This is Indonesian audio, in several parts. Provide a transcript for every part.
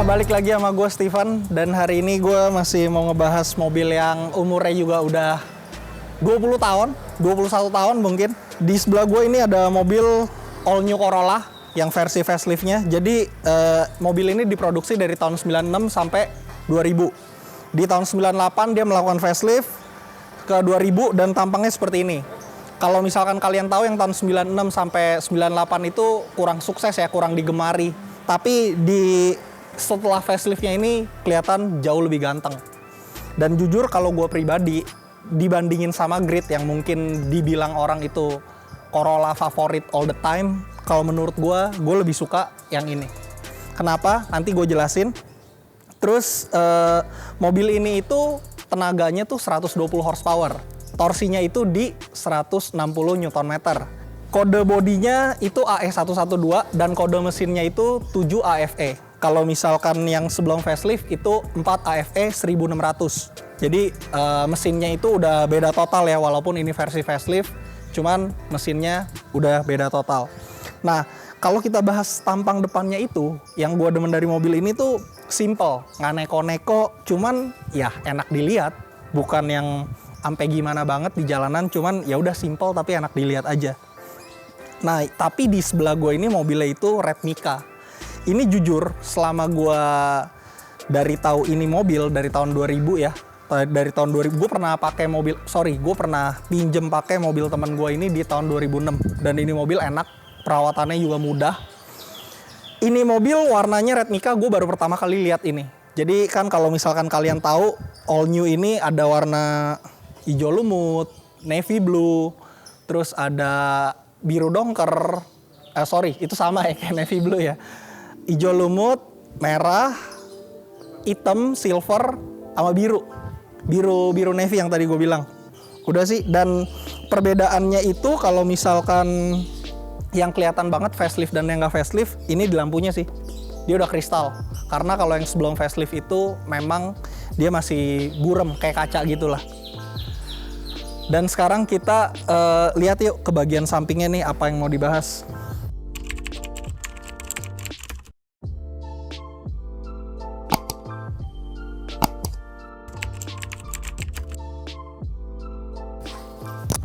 Nah, balik lagi sama gue Steven, dan hari ini gue masih mau ngebahas mobil yang umurnya juga udah 20 tahun, 21 tahun mungkin. Di sebelah gue ini ada mobil all new Corolla yang versi faceliftnya. Jadi mobil ini diproduksi dari tahun 96 sampai 2000. Di tahun 98 dia melakukan facelift ke 2000 dan tampangnya seperti ini. Kalau misalkan kalian tahu yang tahun 96 sampai 98 itu kurang sukses ya, kurang digemari. Tapi setelah faceliftnya ini kelihatan jauh lebih ganteng. Dan jujur kalau gue pribadi, dibandingin sama Grid yang mungkin dibilang orang itu Corolla favorit all the time, kalau menurut gue lebih suka yang ini. Kenapa? Nanti gue jelasin. Terus mobil ini itu tenaganya tuh 120 horsepower. Torsinya itu di 160 Nm. Kode bodinya itu AE112 dan kode mesinnya itu 7 AFE. Kalau misalkan yang sebelum facelift itu 4 AFE 1600. Jadi mesinnya itu udah beda total ya, walaupun ini versi facelift, cuman mesinnya udah beda total. Nah, kalau kita bahas tampang depannya itu, yang gue demen dari mobil ini tuh simple, nggak neko-neko, cuman ya enak dilihat, bukan yang sampai gimana banget di jalanan, cuman ya udah simple tapi enak dilihat aja. Nah, tapi di sebelah gue ini mobilnya itu Red Mika. Ini jujur, selama gue dari tahu ini mobil dari tahun 2000 ya, dari tahun 2000 gue pernah pakai mobil, gue pernah pinjem pakai mobil teman gue ini di tahun 2006, dan ini mobil enak, perawatannya juga mudah. Ini mobil warnanya Red Mika, gue baru pertama kali lihat ini. Jadi kan kalau misalkan kalian tahu all new ini ada warna hijau lumut, navy blue, terus ada biru dongker, itu sama ya kayak navy blue ya. Hijau lumut, merah, hitam, silver, sama biru. Biru navy yang tadi gue bilang. Udah sih, dan perbedaannya itu kalau misalkan yang kelihatan banget facelift dan yang nggak facelift, ini di lampunya sih. Dia udah kristal. Karena kalau yang sebelum facelift itu memang dia masih burem, kayak kaca gitulah. Dan sekarang kita lihat yuk ke bagian sampingnya nih apa yang mau dibahas.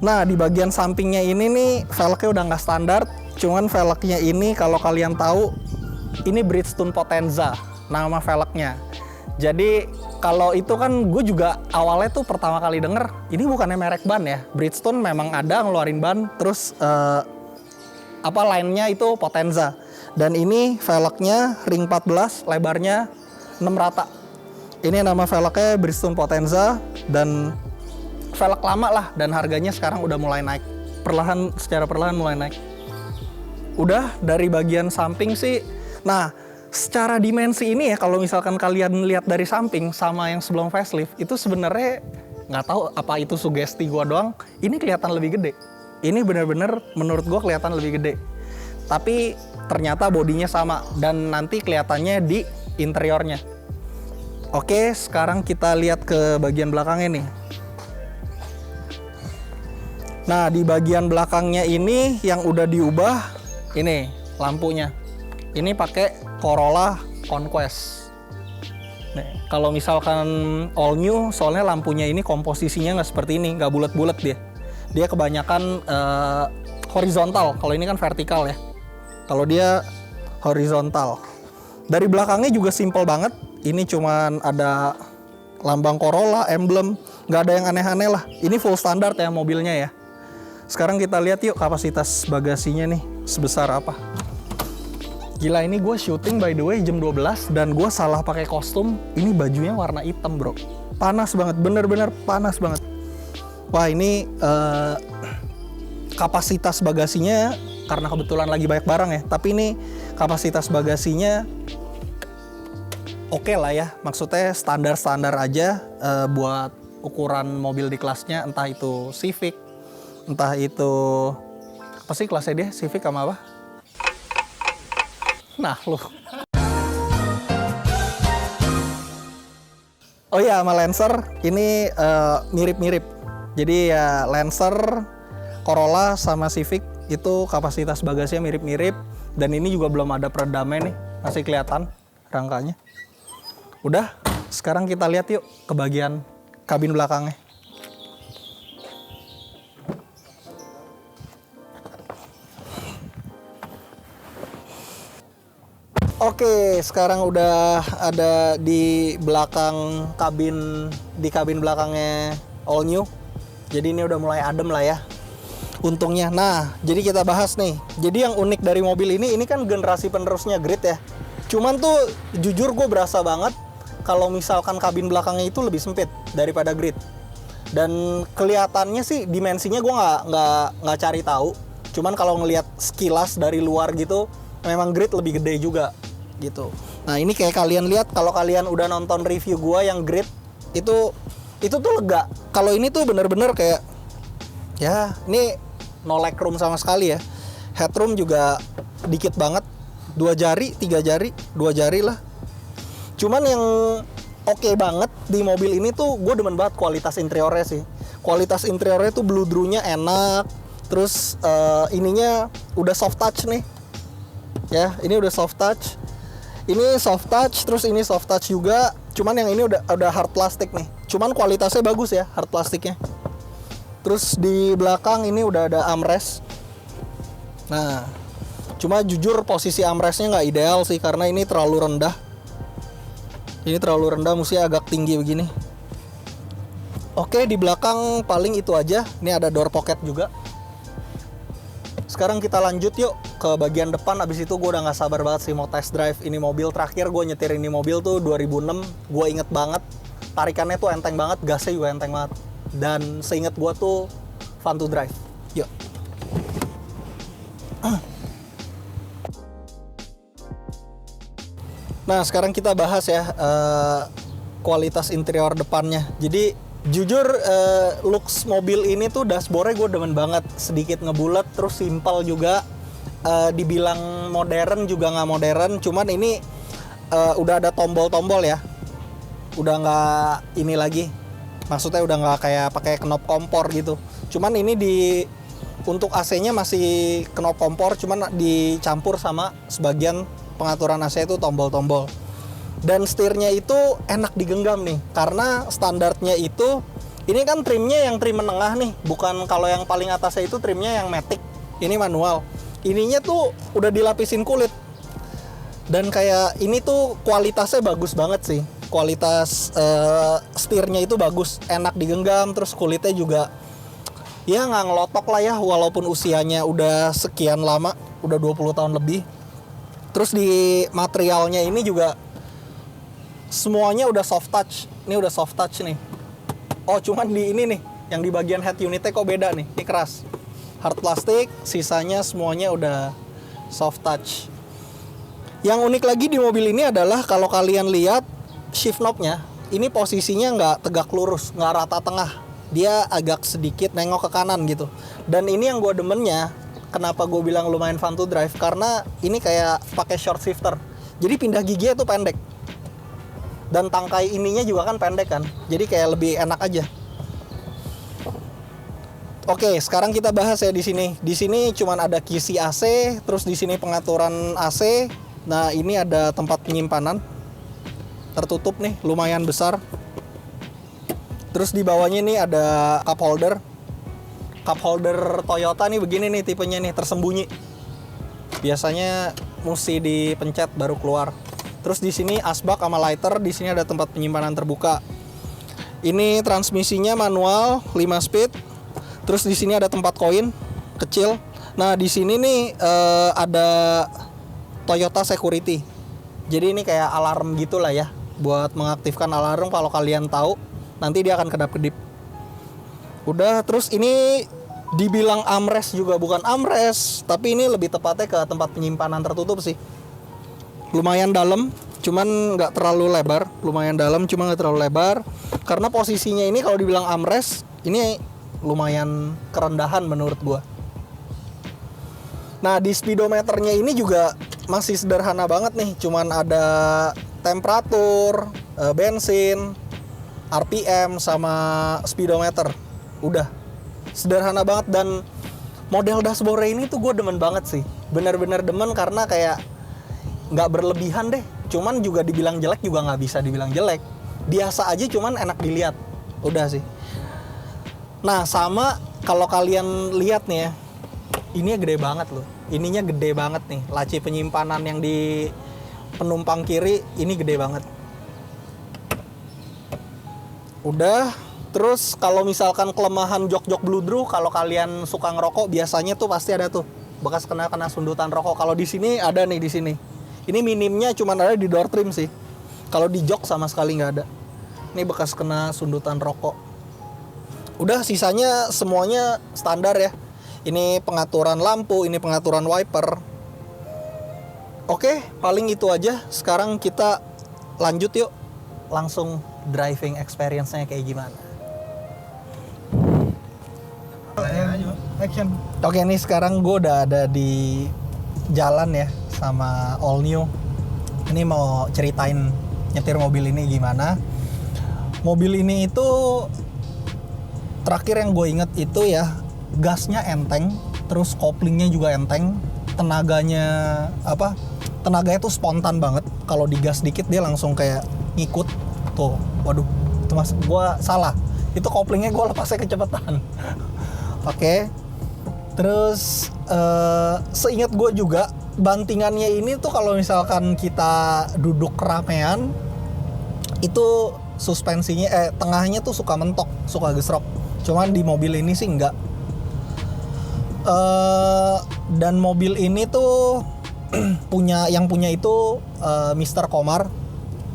Nah, di bagian sampingnya ini nih velgnya udah nggak standar, cuman velgnya ini kalau kalian tahu ini Bridgestone Potenza nama velgnya. Jadi kalau itu kan gue juga awalnya tuh pertama kali denger ini bukannya merek ban ya. Bridgestone memang ada ngeluarin ban, terus line-nya itu Potenza. Dan ini velgnya ring 14, lebarnya 6 rata. Ini nama velgnya Bridgestone Potenza dan velg lama lah, dan harganya sekarang udah mulai naik. Secara perlahan mulai naik. Udah dari bagian samping sih. Nah, secara dimensi ini ya, kalau misalkan kalian lihat dari samping sama yang sebelum facelift, itu sebenarnya nggak tahu apa itu sugesti gua doang, ini kelihatan lebih gede. Ini bener-bener menurut gua kelihatan lebih gede. Tapi ternyata bodinya sama, dan nanti kelihatannya di interiornya. Oke, sekarang kita lihat ke bagian belakangnya nih. Nah, di bagian belakangnya ini yang udah diubah, ini lampunya. Ini pakai Corolla Conquest. Nih, kalau misalkan all new, soalnya lampunya ini komposisinya nggak seperti ini, nggak bulat-bulat dia. Dia kebanyakan horizontal. Kalau ini kan vertikal ya. Kalau dia horizontal. Dari belakangnya juga simple banget. Ini cuman ada lambang Corolla, emblem, nggak ada yang aneh-aneh lah. Ini full standar ya mobilnya ya. Sekarang kita lihat yuk kapasitas bagasinya nih sebesar apa. Gila, ini gue syuting by the way jam 12 dan gue salah pakai kostum. Ini bajunya warna hitam bro. Panas banget, bener-bener panas banget. Wah, ini kapasitas bagasinya, karena kebetulan lagi banyak barang ya, tapi ini kapasitas bagasinya oke lah ya. Maksudnya standar-standar aja buat ukuran mobil di kelasnya, entah itu Civic, entah itu apa sih kelasnya dia, Civic sama apa? Nah lu. Oh iya, sama Lancer ini mirip-mirip. Jadi ya Lancer, Corolla sama Civic itu kapasitas bagasinya mirip-mirip, dan ini juga belum ada peredamnya nih, masih kelihatan rangkanya. Udah, sekarang kita lihat yuk ke bagian kabin belakangnya. Oke, sekarang udah ada di belakang kabin, di kabin belakangnya all new. Jadi ini udah mulai adem lah ya. Untungnya. Nah, jadi kita bahas nih. Jadi yang unik dari mobil ini kan generasi penerusnya Grid ya. Cuman tuh jujur gue berasa banget kalau misalkan kabin belakangnya itu lebih sempit daripada Grid. Dan kelihatannya sih dimensinya gue nggak cari tahu. Cuman kalau ngelihat sekilas dari luar gitu, memang Grid lebih gede juga gitu. Nah ini kayak kalian lihat, kalau kalian udah nonton review gua yang Grid itu tuh lega. Kalau ini tuh bener-bener kayak ya ini no legroom sama sekali ya. Headroom juga dikit banget, 2 jari 3 jari 2 jari lah. Cuman yang oke banget di mobil ini tuh gue demen banget kualitas interiornya sih. Kualitas interiornya tuh bludrunya enak. Terus ininya udah soft touch nih ya, ini udah soft touch. Ini soft touch, terus ini soft touch juga. Cuman yang ini udah hard plastik nih. Cuman kualitasnya bagus ya, hard plastiknya. Terus di belakang ini udah ada armrest. Nah, cuma jujur posisi armrestnya nggak ideal sih, karena ini terlalu rendah. Ini terlalu rendah, mestinya agak tinggi begini. Oke, di belakang paling itu aja. Ini ada door pocket juga. Sekarang kita lanjut yuk ke bagian depan. Abis itu gue udah gak sabar banget sih mau test drive ini mobil. Terakhir gue nyetir ini mobil tuh 2006. Gue inget banget, tarikannya tuh enteng banget, gasnya juga enteng banget. Dan seinget gue tuh fun to drive. Yuk. Nah sekarang kita bahas ya kualitas interior depannya. Jadi jujur looks mobil ini tuh dashboardnya gue demen banget. Sedikit ngebulet, terus simple juga. Dibilang modern juga nggak modern. Cuman ini udah ada tombol-tombol ya. Udah nggak ini lagi. Maksudnya udah nggak kayak pakai knob kompor gitu. Cuman ini untuk AC-nya masih knob kompor. Cuman dicampur sama sebagian pengaturan AC itu tombol-tombol. Dan setirnya itu enak digenggam nih, karena standarnya itu ini kan trimnya yang trim menengah nih, bukan kalau yang paling atasnya itu trimnya yang matic, ini manual. Ininya tuh udah dilapisin kulit, dan kayak ini tuh kualitasnya bagus banget sih. Kualitas setirnya itu bagus, enak digenggam, terus kulitnya juga ya nggak ngelotok lah ya, walaupun usianya udah sekian lama, udah 20 tahun lebih. Terus di materialnya ini juga semuanya udah soft touch. Ini udah soft touch nih. Oh, cuman di ini nih, yang di bagian head unitnya kok beda nih. Ini keras. Hard plastik, sisanya semuanya udah soft touch. Yang unik lagi di mobil ini adalah kalau kalian lihat shift knob-nya, ini posisinya nggak tegak lurus, nggak rata tengah. Dia agak sedikit nengok ke kanan gitu. Dan ini yang gue demennya, kenapa gue bilang lumayan fun to drive, karena ini kayak pakai short shifter. Jadi pindah giginya tuh pendek. Dan tangkai ininya juga kan pendek kan, jadi kayak lebih enak aja. Oke, sekarang kita bahas ya di sini. Di sini cuman ada kisi AC, terus di sini pengaturan AC. Nah ini ada tempat penyimpanan, tertutup nih, lumayan besar. Terus di bawahnya nih ada cup holder. Cup holder Toyota nih begini nih tipenya nih, tersembunyi. Biasanya mesti dipencet baru keluar. Terus di sini asbak sama lighter, di sini ada tempat penyimpanan terbuka. Ini transmisinya manual 5 speed. Terus di sini ada tempat koin kecil. Nah, di sini nih ada Toyota Security. Jadi ini kayak alarm gitulah ya, buat mengaktifkan alarm kalau kalian tahu nanti dia akan kedap-kedip. Udah, terus ini dibilang armrest juga bukan armrest, tapi ini lebih tepatnya ke tempat penyimpanan tertutup sih. Lumayan dalam, cuman nggak terlalu lebar. Lumayan dalam, cuma nggak terlalu lebar. Karena posisinya ini kalau dibilang armrest, ini lumayan kerendahan menurut gua. Nah, di speedometernya ini juga masih sederhana banget nih. Cuman ada temperatur, bensin, RPM, sama speedometer. Udah, sederhana banget. Dan model dashboard ini tuh gue demen banget sih. Bener-bener demen karena kayak nggak berlebihan deh. cuman juga dibilang jelek juga nggak bisa dibilang jelek, biasa aja cuman enak dilihat, udah sih. Nah sama kalau kalian lihat nih ya, ini gede banget loh, ininya gede banget nih, laci penyimpanan yang di penumpang kiri ini gede banget. Udah. Terus kalau misalkan kelemahan jok-jok bludru, kalau kalian suka ngerokok biasanya tuh pasti ada tuh bekas kena sundutan rokok. Kalau di sini ada nih di sini. Ini minimnya cuma ada di door trim sih. Kalau di jok sama sekali nggak ada. Ini bekas kena sundutan rokok. Udah sisanya semuanya standar ya. Ini pengaturan lampu, ini pengaturan wiper. Oke, paling itu aja. Sekarang kita lanjut yuk. Langsung driving experience-nya kayak gimana. Action. Oke, nih sekarang gue udah ada di jalan ya sama All New. Ini mau ceritain nyetir mobil ini gimana. Mobil ini itu terakhir yang gue inget itu ya, gasnya enteng, terus koplingnya juga enteng, tenaganya tuh spontan banget. Kalau digas dikit dia langsung kayak ngikut. Tuh, waduh, itu mas, gue salah. Itu koplingnya gue lepasnya kecepatan. Oke. Terus seingat gue juga bantingannya ini tuh kalau misalkan kita duduk ramean itu suspensinya tengahnya tuh suka mentok, suka gesrok. Cuman di mobil ini sih enggak. Dan mobil ini tuh yang punya itu Mr. Komar.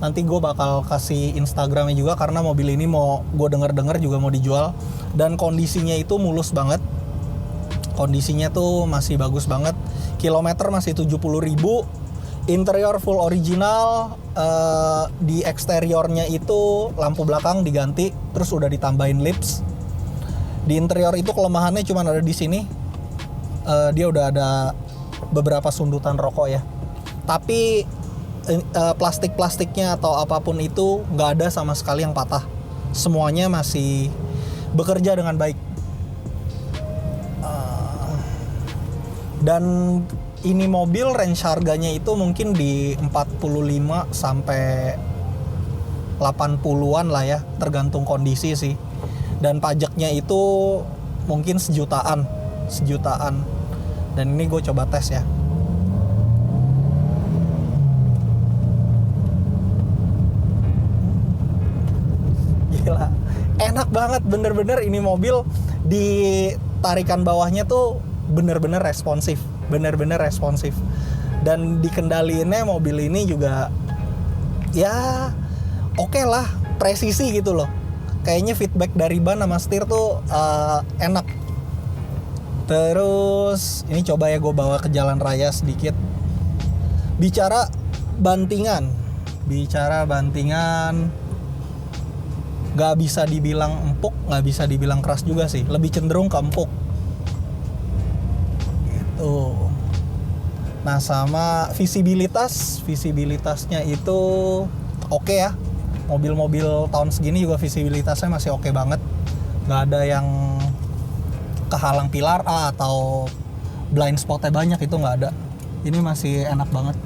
Nanti gue bakal kasih Instagramnya juga karena mobil ini mau gue denger juga mau dijual. Dan kondisinya itu mulus banget. Kondisinya tuh masih bagus banget. Kilometer masih 70.000. Interior full original. Di eksteriornya itu lampu belakang diganti, terus udah ditambahin lips. Di interior itu kelemahannya cuma ada di sini. Dia udah ada beberapa sundutan rokok ya. Tapi plastik-plastiknya atau apapun itu nggak ada sama sekali yang patah. Semuanya masih bekerja dengan baik. Dan ini mobil range harganya itu mungkin di 45 sampai 80-an lah ya, tergantung kondisi sih. Dan pajaknya itu mungkin sejutaan. Dan ini gue coba tes ya. Gila, enak banget, bener-bener ini mobil di tarikan bawahnya tuh bener-bener responsif. Dan dikendaliinnya mobil ini juga ya oke lah, presisi gitu loh. Kayaknya feedback dari ban sama setir tuh enak. Terus ini coba ya gue bawa ke jalan raya sedikit. Bicara bantingan gak bisa dibilang empuk, gak bisa dibilang keras juga sih. Lebih cenderung ke empuk gitu. Nah sama visibilitasnya itu oke ya. Mobil-mobil tahun segini juga visibilitasnya masih oke banget. Gak ada yang kehalang pilar A atau blind spotnya banyak, itu gak ada. Ini masih enak banget.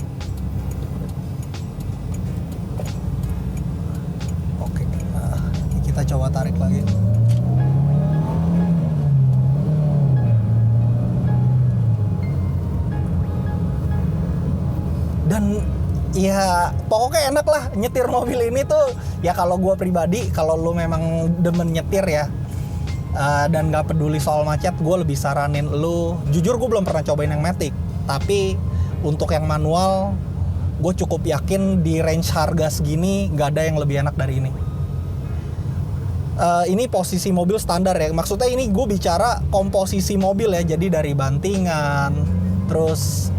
Oke, nah, kita coba tarik lagi. Dan ya pokoknya enak lah nyetir mobil ini tuh. Ya kalau gue pribadi, kalau lu memang demen nyetir ya, dan gak peduli soal macet, gue lebih saranin lu. Jujur gue belum pernah cobain yang matic, tapi untuk yang manual gue cukup yakin di range harga segini gak ada yang lebih enak dari ini. Ini posisi mobil standar ya, maksudnya ini gue bicara komposisi mobil ya. Jadi dari bantingan, terus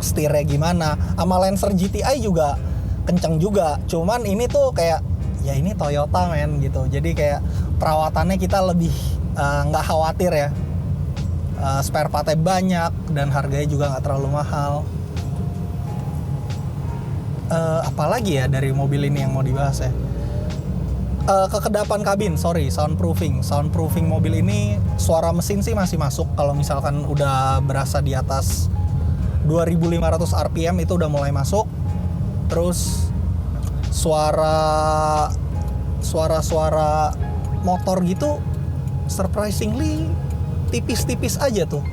setirnya gimana, sama Lancer GTI juga kenceng juga. Cuman ini tuh kayak ya ini Toyota men gitu. Jadi kayak perawatannya kita lebih nggak khawatir ya. Spare partnya banyak dan harganya juga nggak terlalu mahal. Apalagi ya dari mobil ini yang mau dibahas ya. Kekedapan kabin, soundproofing mobil ini, suara mesin sih masih masuk kalau misalkan udah berasa di atas 2500 RPM itu udah mulai masuk. Terus suara motor gitu surprisingly tipis-tipis aja tuh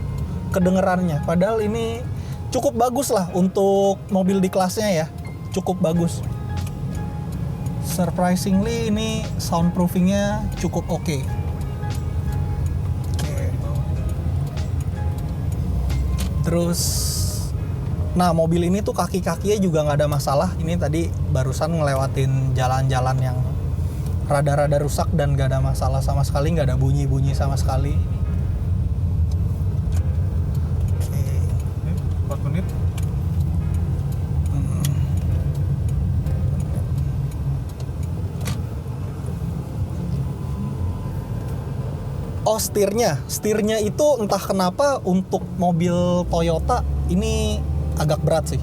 kedengerannya. Padahal ini cukup bagus lah untuk mobil di kelasnya ya. Cukup bagus. Surprisingly ini soundproofingnya cukup oke. Terus, nah mobil ini tuh kaki-kakinya juga nggak ada masalah. Ini tadi barusan ngelewatin jalan-jalan yang rada-rada rusak dan nggak ada masalah sama sekali, nggak ada bunyi-bunyi sama sekali. Oke. 4 menit. Oh, setirnya itu entah kenapa untuk mobil Toyota ini agak berat sih.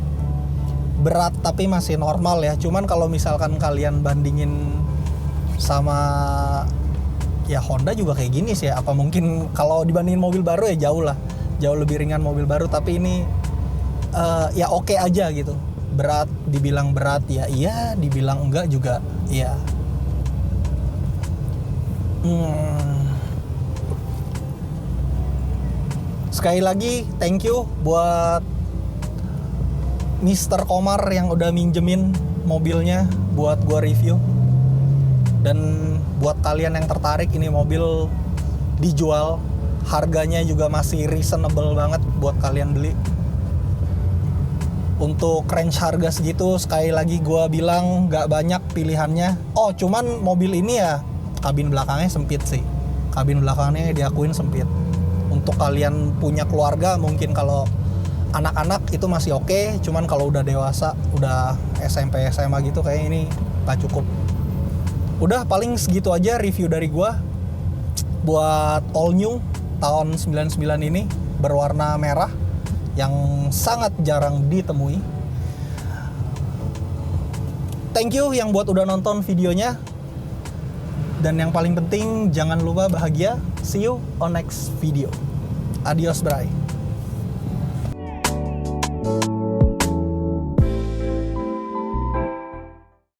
Berat tapi masih normal ya. Cuman kalau misalkan kalian bandingin sama ya Honda juga kayak gini sih. Apa mungkin kalau dibandingin mobil baru ya jauh lah. Jauh lebih ringan mobil baru, tapi ini ya oke aja gitu. Berat, dibilang berat ya iya, dibilang enggak juga iya. Sekali lagi thank you buat Mr. Komar yang udah minjemin mobilnya buat gua review. Dan buat kalian yang tertarik, ini mobil dijual, harganya juga masih reasonable banget buat kalian beli. Untuk range harga segitu sekali lagi gua bilang gak banyak pilihannya. Oh, cuman mobil ini ya kabin belakangnya sempit sih. Kabin belakangnya diakuin sempit. Untuk kalian punya keluarga mungkin kalau anak-anak itu masih oke, cuman kalau udah dewasa, udah SMP, SMA gitu kayak ini gak cukup. Udah paling segitu aja review dari gua buat all new tahun 99 ini berwarna merah yang sangat jarang ditemui. Thank you yang buat udah nonton videonya. Dan yang paling penting jangan lupa bahagia. See you on next video. Adios, bray.